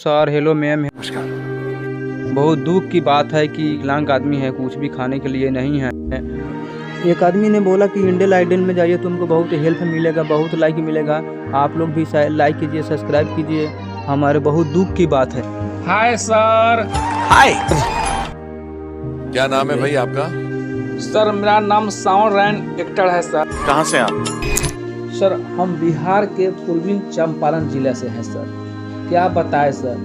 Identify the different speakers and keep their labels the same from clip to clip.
Speaker 1: Sir hello ma'am. बहुत दुख की बात है कि विकलांग आदमी है, कुछ भी खाने के लिए नहीं है। एक आदमी ने बोला कि इंडियन आइडल में जाइए, तुमको बहुत हेल्प मिलेगा, बहुत लाइक मिलेगा। आप लोग भी लाइक कीजिए, सब्सक्राइब कीजिए। हमारे बहुत दुख की बात है।
Speaker 2: Hi sir.
Speaker 3: हाय, क्या नाम है भाई आपका?
Speaker 2: सर मेरा नाम सावन रैन एक्टर है सर।
Speaker 3: कहाँ से आप?
Speaker 2: सर हम बिहार के पूर्वी चंपारण जिले से हैं सर। क्या बताएं सर,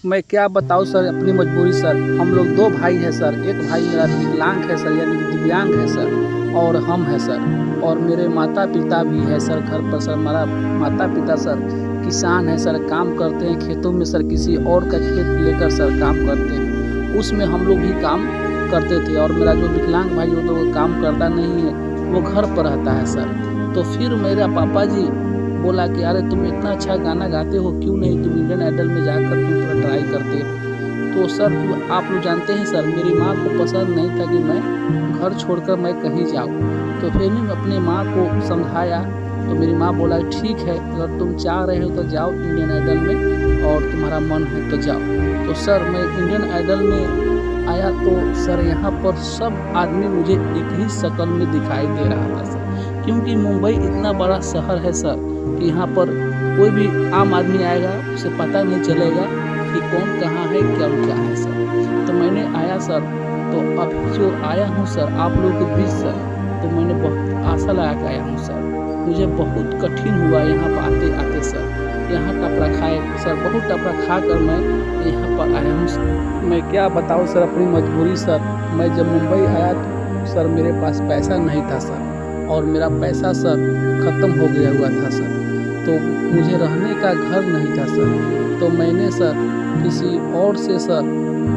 Speaker 2: मैं क्या बताऊं सर अपनी मजबूरी सर। हम लोग दो भाई हैं सर। एक भाई मेरा विकलांग है सर, यानी कि दिव्यांग है सर, और हम हैं सर। और मेरे माता पिता भी है सर घर पर सर। हमारा माता पिता सर किसान है सर, काम करते हैं खेतों में सर, किसी और का खेत लेकर सर काम करते हैं, उसमें हम लोग भी काम करते थे। और मेरा जो विकलांग भाई वो तो काम करता नहीं है, वो घर पर रहता है सर। तो फिर मेरा पापा जी बोला कि अरे तुम इतना अच्छा गाना गाते हो, क्यों नहीं तुम इंडियन आइडल में जाकर तुम थोड़ा ट्राई करते। तो सर आप लोग जानते हैं सर, मेरी माँ को पसंद नहीं था कि मैं घर छोड़कर मैं कहीं जाऊँ। तो फिर मैं अपने माँ को समझाया, तो मेरी माँ बोला ठीक है, अगर तुम चाह रहे हो तो जाओ इंडियन आइडल में, और तुम्हारा मन है तो जाओ। तो सर मैं इंडियन आइडल में आया तो सर यहाँ पर सब आदमी मुझे एक ही शक्ल में दिखाई दे रहा था सर, क्योंकि मुंबई इतना बड़ा शहर है सर कि यहाँ पर कोई भी आम आदमी आएगा उसे पता नहीं चलेगा कि कौन कहाँ है क्या है सर। तो मैंने आया सर, तो अभी जो आया हूँ सर आप लोगों के बीच सर, तो मैंने बहुत आशा लगा के आया हूँ सर। मुझे बहुत कठिन हुआ यहाँ पर आते आते सर। यहाँ टपरा खाए सर, बहुत टपरा खा कर मैं यहाँ पर आया हूँ। मैं क्या बताऊँ सर अपनी मजबूरी सर। मैं जब मुंबई आया तो सर मेरे पास पैसा नहीं था सर, और मेरा पैसा सर ख़त्म हो गया हुआ था सर। तो मुझे रहने का घर नहीं था सर। तो मैंने सर किसी और से सर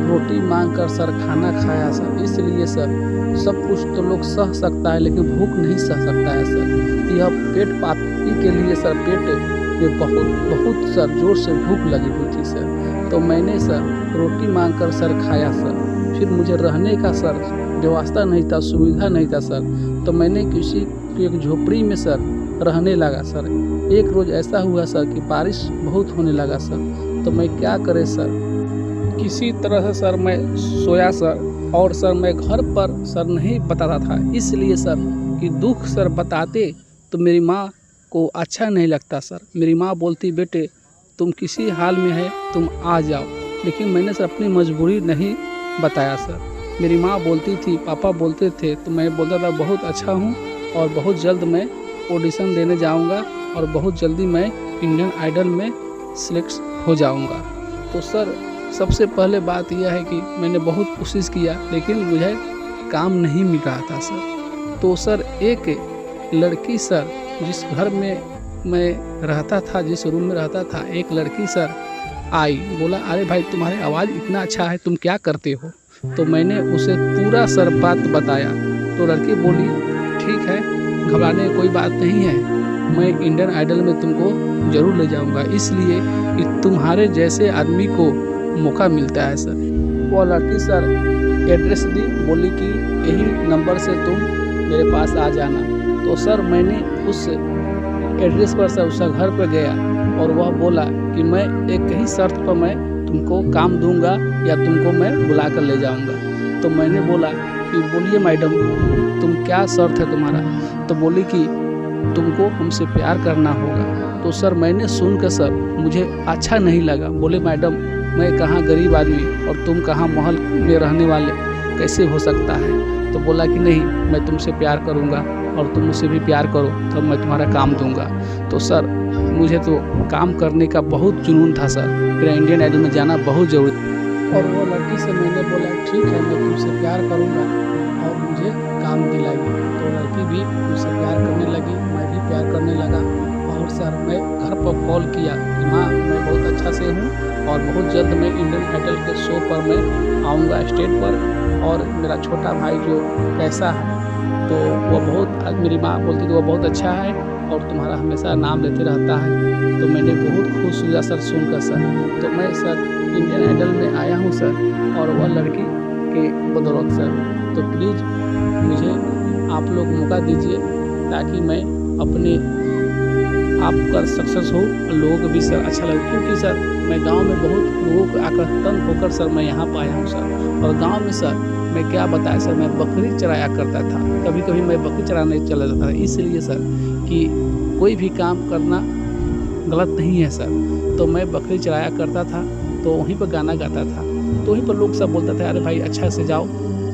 Speaker 2: रोटी मांग कर सर खाना खाया सर। इसलिए सर सब कुछ तो लोग सह सकता है, लेकिन भूख नहीं सह सकता है सर। यह पेट पाती के लिए सर पेट में बहुत सर ज़ोर से भूख लगी हुई थी सर। तो मैंने सर रोटी मांग कर सर खाया सर। फिर मुझे रहने का सर व्यवस्था नहीं था, सुविधा नहीं था सर। तो मैंने किसी की एक झोपड़ी में सर रहने लगा सर। एक रोज़ ऐसा हुआ सर कि बारिश बहुत होने लगा सर। तो मैं क्या करे सर, किसी तरह से सर मैं सोया सर। और सर मैं घर पर सर नहीं बताता था, इसलिए सर कि दुख सर बताते तो मेरी माँ को अच्छा नहीं लगता सर। मेरी माँ बोलती बेटे तुम किसी हाल में है, तुम आ जाओ। लेकिन मैंने सर अपनी मजबूरी नहीं बताया सर। मेरी माँ बोलती थी, पापा बोलते थे, तो मैं बोलता था बहुत अच्छा हूँ और बहुत जल्द मैं ऑडिशन देने जाऊँगा और बहुत जल्दी मैं इंडियन आइडल में सिलेक्ट हो जाऊँगा। तो सर सबसे पहले बात यह है कि मैंने बहुत कोशिश किया, लेकिन मुझे काम नहीं मिल रहा था सर। तो सर एक लड़की सर जिस घर में मैं रहता था, जिस रूम में रहता था, एक लड़की सर आई, बोला अरे भाई तुम्हारी आवाज़ इतना अच्छा है, तुम क्या करते हो? तो मैंने उसे पूरा सर बात बताया। तो लड़की बोली ठीक है, घबराने की कोई बात नहीं है, मैं इंडियन आइडल में तुमको ज़रूर ले जाऊंगा, इसलिए कि तुम्हारे जैसे आदमी को मौका मिलता है सर। वो लड़की सर एड्रेस दी, बोली कि यही नंबर से तुम मेरे पास आ जाना। तो सर मैंने उस एड्रेस पर सर उसका घर पर गया, और वह बोला कि मैं एक ही शर्त पर मैं तुमको काम दूंगा या तुमको मैं बुला कर ले जाऊंगा। तो मैंने बोला कि बोलिए मैडम तुम क्या शर्त है तुम्हारा? तो बोली कि तुमको हमसे प्यार करना होगा। तो सर मैंने सुनकर सर मुझे अच्छा नहीं लगा। बोले मैडम मैं कहाँ गरीब आदमी और तुम कहाँ महल में रहने वाले, कैसे हो सकता है? तो बोला कि नहीं, मैं तुमसे प्यार करूँगा और तुम मुझसे भी प्यार करो तो मैं तुम्हारा काम दूंगा। तो सर मुझे तो काम करने का बहुत जुनून था सर, मेरा इंडियन आइडल में जाना बहुत ज़रूरी। और वो लड़की से मैंने बोला ठीक है मैं तुमसे प्यार करूंगा और मुझे काम दिलाइए। तो लड़की भी मुझसे प्यार करने लगी, मैं भी प्यार करने लगा। और सर मैं घर पर कॉल किया कि माँ मैं बहुत अच्छा से हूँ और बहुत जल्द मैं इंडियन आइडल के शो पर मैं आऊँगा स्टेज पर। और मेरा छोटा भाई जो कैसा है, तो वो बहुत, मेरी माँ बोलती थी वो बहुत अच्छा है और तुम्हारा हमेशा नाम लेते रहता है। तो मैंने बहुत खुश हुआ सर सुनकर सर। तो मैं सर इंडियन आइडल में आया हूँ सर, और वह लड़की के बदौलत सर। तो प्लीज़ मुझे आप लोग मौका दीजिए ताकि मैं अपने आप कर सक्सेस हो और लोगों को भी सर अच्छा लगे, क्योंकि सर मैं गांव में बहुत लोगों को आकर तंग होकर सर मैं यहाँ पर आया हूँ सर। और गांव में सर मैं क्या बताया सर, मैं बकरी चराया करता था, कभी कभी मैं बकरी चराने चला जाता था, इसलिए सर कि कोई भी काम करना गलत नहीं है सर। तो मैं बकरी चराया करता था, तो वहीं पर गाना गाता था, तो वहीं पर लोग सब बोलते थे अरे भाई अच्छा से जाओ,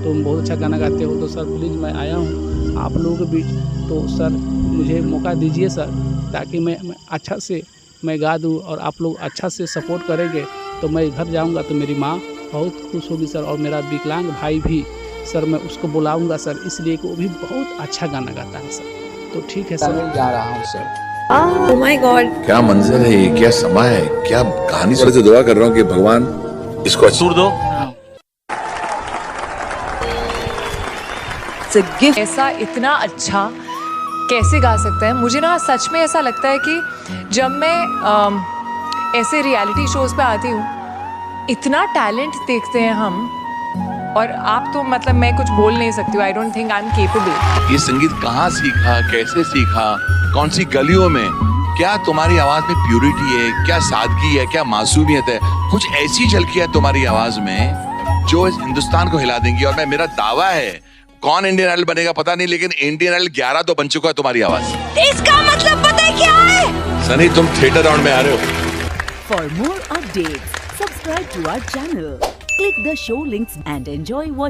Speaker 2: तुम बहुत अच्छा गाना गाते हो, तो सर प्लीज़ मैं आया हूँ आप लोगों के बीच, तो सर मुझे मौका दीजिए सर, ताकि मैं अच्छा से मैं गा दूँ और आप लोग अच्छा से सपोर्ट करेंगे तो मैं घर जाऊँगा तो मेरी माँ बहुत खुश होगी सर, और मेरा विकलांग भाई भी सर मैं उसको बुलाऊँगा सर, इसलिए कि वो भी बहुत अच्छा गाना गाता है सर। तो ठीक है सर, मैं जा रहा हूँ सर।
Speaker 4: ओह माय गॉड,
Speaker 3: क्या मंजर है ये, क्या समा है, क्या कहानी। से दुआ कर रहा हूँ कि भगवान इसको अच्छा दो।
Speaker 4: ऐसा इतना अच्छा कैसे गा सकता है। मुझे ना सच में ऐसा लगता है कि जब मैं ऐसे रियलिटी शोज पे आती हूँ, इतना टैलेंट देखते हैं हम, और आप तो मतलब मैं कुछ बोल नहीं सकती हूँ, I don't think I am capable.
Speaker 3: ये संगीत कहाँ सीखा, कैसे सीखा, कौन सी गलियों में, क्या तुम्हारी आवाज में प्यूरिटी है, क्या सादगी है, क्या मासूमियत है, कुछ ऐसी झलकी है तुम्हारी आवाज में जो इस हिंदुस्तान को हिला देंगी। और मैं, मेरा दावा है, कौन इंडियन आइडल बनेगा पता नहीं, लेकिन इंडियन आइडल 11 तो बन चुका है तुम्हारी आवाज।
Speaker 4: इसका मतलब पता है क्या है?
Speaker 3: सनी तुम थिएटर राउंड में आ रहे हो।
Speaker 5: For more updates, subscribe to our channel, click the show links and enjoy watching